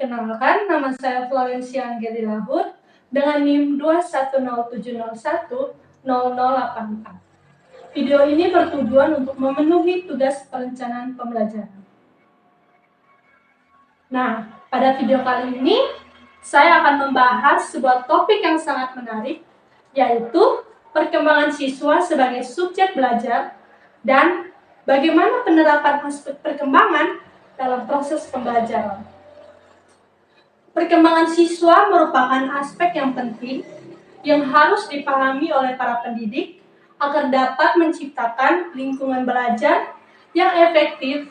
Perkenalkan, nama saya Florencia Anggeli Lahur dengan NIM 21070100084. Video ini bertujuan untuk memenuhi tugas perencanaan pembelajaran. Nah, pada video kali ini, saya akan membahas sebuah topik yang sangat menarik, yaitu perkembangan siswa sebagai subjek belajar dan bagaimana penerapan aspek perkembangan dalam proses pembelajaran. Perkembangan siswa merupakan aspek yang penting yang harus dipahami oleh para pendidik agar dapat menciptakan lingkungan belajar yang efektif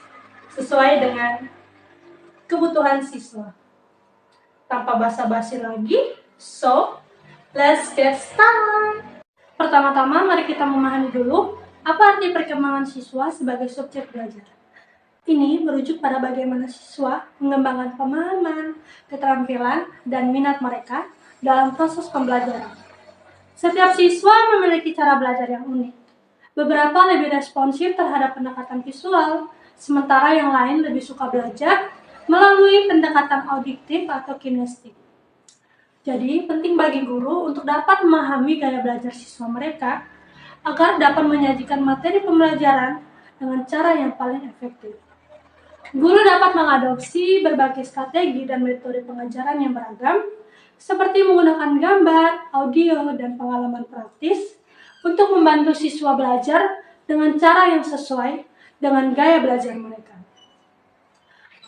sesuai dengan kebutuhan siswa. Tanpa basa-basi lagi, so let's get started. Pertama-tama mari kita memahami dulu apa arti perkembangan siswa sebagai subjek belajar. Ini merujuk pada bagaimana siswa mengembangkan pemahaman, keterampilan, dan minat mereka dalam proses pembelajaran. Setiap siswa memiliki cara belajar yang unik. Beberapa lebih responsif terhadap pendekatan visual, sementara yang lain lebih suka belajar melalui pendekatan auditif atau kinestetik. Jadi, penting bagi guru untuk dapat memahami gaya belajar siswa mereka agar dapat menyajikan materi pembelajaran dengan cara yang paling efektif. Guru dapat mengadopsi berbagai strategi dan metode pengajaran yang beragam, seperti menggunakan gambar, audio, dan pengalaman praktis untuk membantu siswa belajar dengan cara yang sesuai dengan gaya belajar mereka.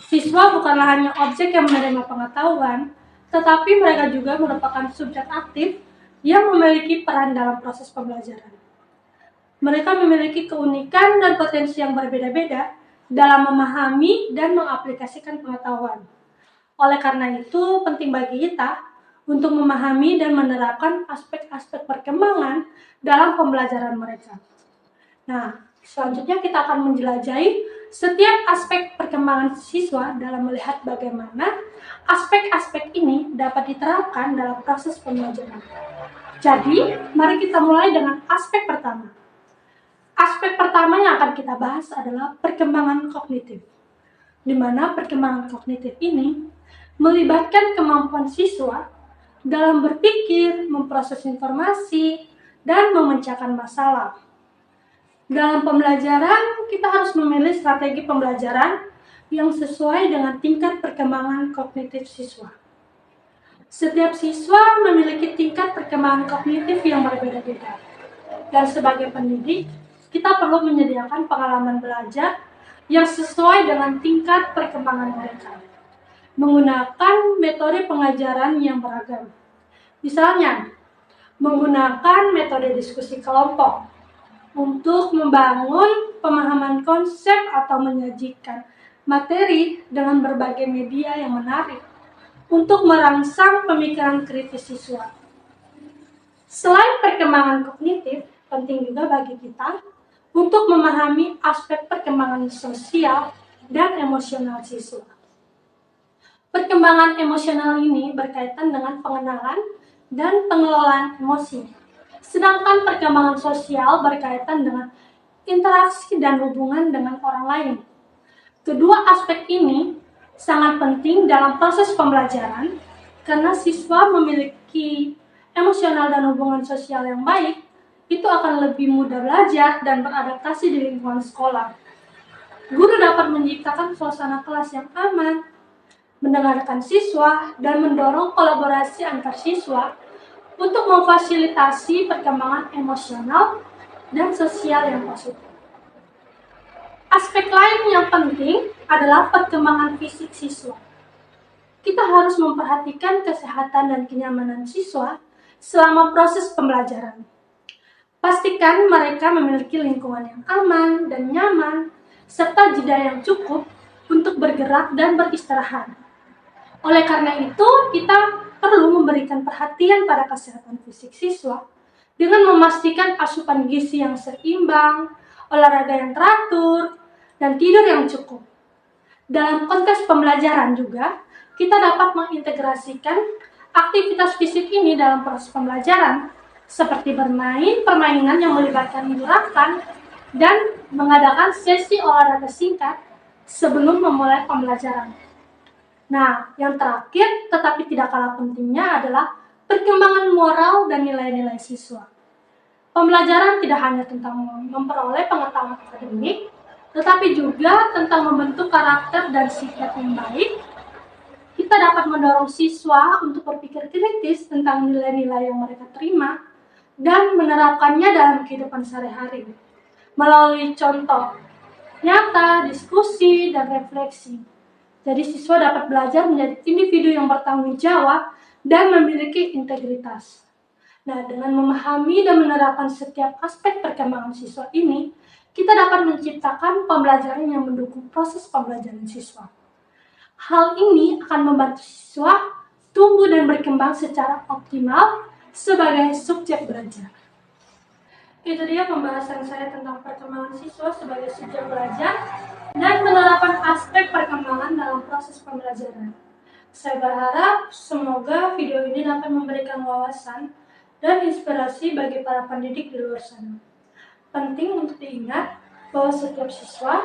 Siswa bukanlah hanya objek yang menerima pengetahuan, tetapi mereka juga merupakan subjek aktif yang memiliki peran dalam proses pembelajaran. Mereka memiliki keunikan dan potensi yang berbeda-beda dalam memahami dan mengaplikasikan pengetahuan. Oleh karena itu, penting bagi kita untuk memahami dan menerapkan aspek-aspek perkembangan dalam pembelajaran mereka. Nah, selanjutnya kita akan menjelajahi setiap aspek perkembangan siswa dalam melihat bagaimana aspek-aspek ini dapat diterapkan dalam proses pembelajaran. Jadi, mari kita mulai dengan aspek pertama. Aspek pertama yang akan kita bahas adalah perkembangan kognitif, di mana perkembangan kognitif ini melibatkan kemampuan siswa dalam berpikir, memproses informasi, dan memecahkan masalah. Dalam pembelajaran, kita harus memilih strategi pembelajaran yang sesuai dengan tingkat perkembangan kognitif siswa. Setiap siswa memiliki tingkat perkembangan kognitif yang berbeda-beda, dan sebagai pendidik, kita perlu menyediakan pengalaman belajar yang sesuai dengan tingkat perkembangan mereka, menggunakan metode pengajaran yang beragam. Misalnya, menggunakan metode diskusi kelompok untuk membangun pemahaman konsep atau menyajikan materi dengan berbagai media yang menarik untuk merangsang pemikiran kritis siswa. Selain perkembangan kognitif, penting juga bagi kita untuk memahami aspek perkembangan sosial dan emosional siswa. Perkembangan emosional ini berkaitan dengan pengenalan dan pengelolaan emosi, sedangkan perkembangan sosial berkaitan dengan interaksi dan hubungan dengan orang lain. Kedua aspek ini sangat penting dalam proses pembelajaran karena siswa memiliki emosional dan hubungan sosial yang baik, itu akan lebih mudah belajar dan beradaptasi di lingkungan sekolah. Guru dapat menciptakan suasana kelas yang aman, mendengarkan siswa, dan mendorong kolaborasi antar siswa untuk memfasilitasi perkembangan emosional dan sosial yang positif. Aspek lain yang penting adalah perkembangan fisik siswa. Kita harus memperhatikan kesehatan dan kenyamanan siswa selama proses pembelajaran. Pastikan mereka memiliki lingkungan yang aman dan nyaman, serta jeda yang cukup untuk bergerak dan beristirahat. Oleh karena itu, kita perlu memberikan perhatian pada kesehatan fisik siswa dengan memastikan asupan gizi yang seimbang, olahraga yang teratur, dan tidur yang cukup. Dalam konteks pembelajaran juga, kita dapat mengintegrasikan aktivitas fisik ini dalam proses pembelajaran, seperti bermain permainan yang melibatkan gerakan dan mengadakan sesi olahraga singkat sebelum memulai pembelajaran. Nah, yang terakhir tetapi tidak kalah pentingnya adalah perkembangan moral dan nilai-nilai siswa. Pembelajaran tidak hanya tentang memperoleh pengetahuan akademik, tetapi juga tentang membentuk karakter dan sikap yang baik. Kita dapat mendorong siswa untuk berpikir kritis tentang nilai-nilai yang mereka terima dan menerapkannya dalam kehidupan sehari-hari melalui contoh nyata, diskusi, dan refleksi. Jadi siswa dapat belajar menjadi individu yang bertanggung jawab dan memiliki integritas. Nah, dengan memahami dan menerapkan setiap aspek perkembangan siswa ini, kita dapat menciptakan pembelajaran yang mendukung proses pembelajaran siswa. Hal ini akan membantu siswa tumbuh dan berkembang secara optimal sebagai subjek belajar. Itu dia pembahasan saya tentang perkembangan siswa sebagai subjek belajar dan penerapan aspek perkembangan dalam proses pembelajaran. Saya berharap semoga video ini dapat memberikan wawasan dan inspirasi bagi para pendidik di luar sana. Penting untuk diingat bahwa setiap siswa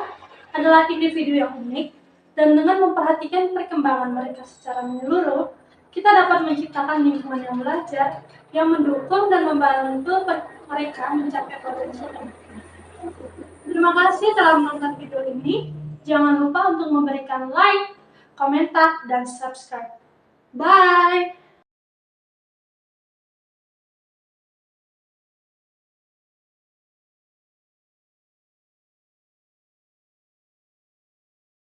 adalah individu yang unik dan dengan memperhatikan perkembangan mereka secara menyeluruh, kita dapat menciptakan lingkungan yang belajar yang mendukung dan membantu mereka mencapai potensi mereka. Terima kasih telah menonton video ini. Jangan lupa untuk memberikan like, komentar, dan subscribe. Bye!